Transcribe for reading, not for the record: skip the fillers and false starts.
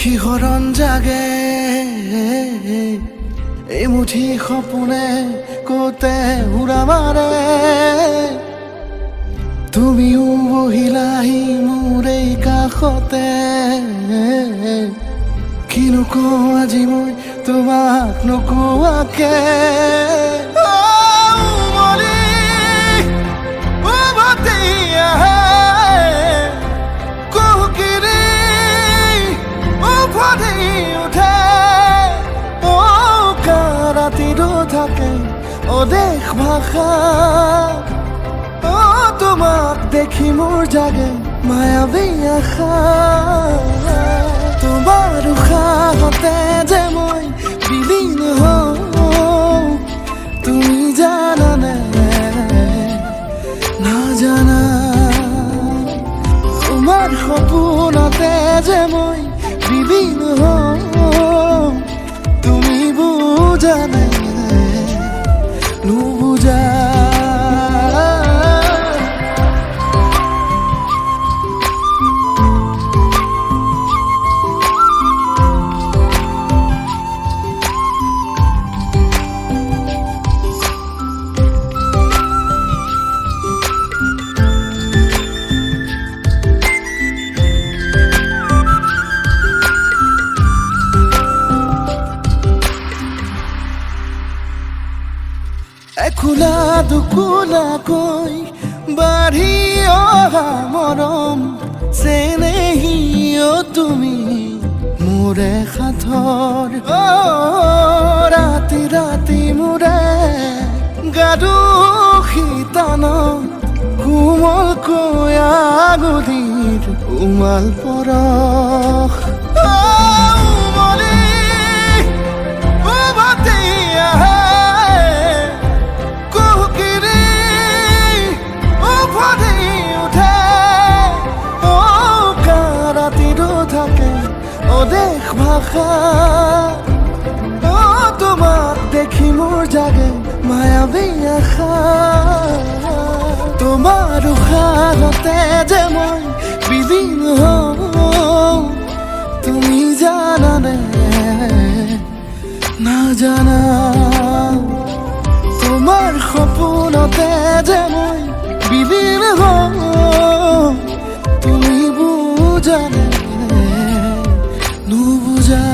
শিহৰণ জাগে এই মুঠি সপোনে কতে উৰা মাৰে তুমিও বহিলাহি মোৰ এই কাষতে কিনো কওঁ আজি মই তোমাক নোকোৱাকে অদেশ ভাষা তোমাক দেখি মোৰ জাগে মায়াবী আশা তোমাৰ উশাহতে যে মই বিলীন হওঁ তুমি জানানে নাজানা তোমাৰ সপোনতে যে মই বিলীন হওঁ তুমি বুজানে নুবুজা এখোলা দুখোলাকৈ বাঢ়ি অহা মৰম চেনেহীও তুমি মোৰে সাথৰ ৰাতি ৰাতি মোৰে গাদু শীতানত কোমলকৈ আগুলিৰ উমাল পৰশ অদেশ ভাষা তোমাক দেখি মোৰ জাগে মায়াবী আশা তোমাৰ উশাহতে যে মই বিলীন হওঁ তুমি জানানে নাজানা তোমাৰ সপোনতে যে মই বিলীন হওঁ তুমি বুজানে নুবুজা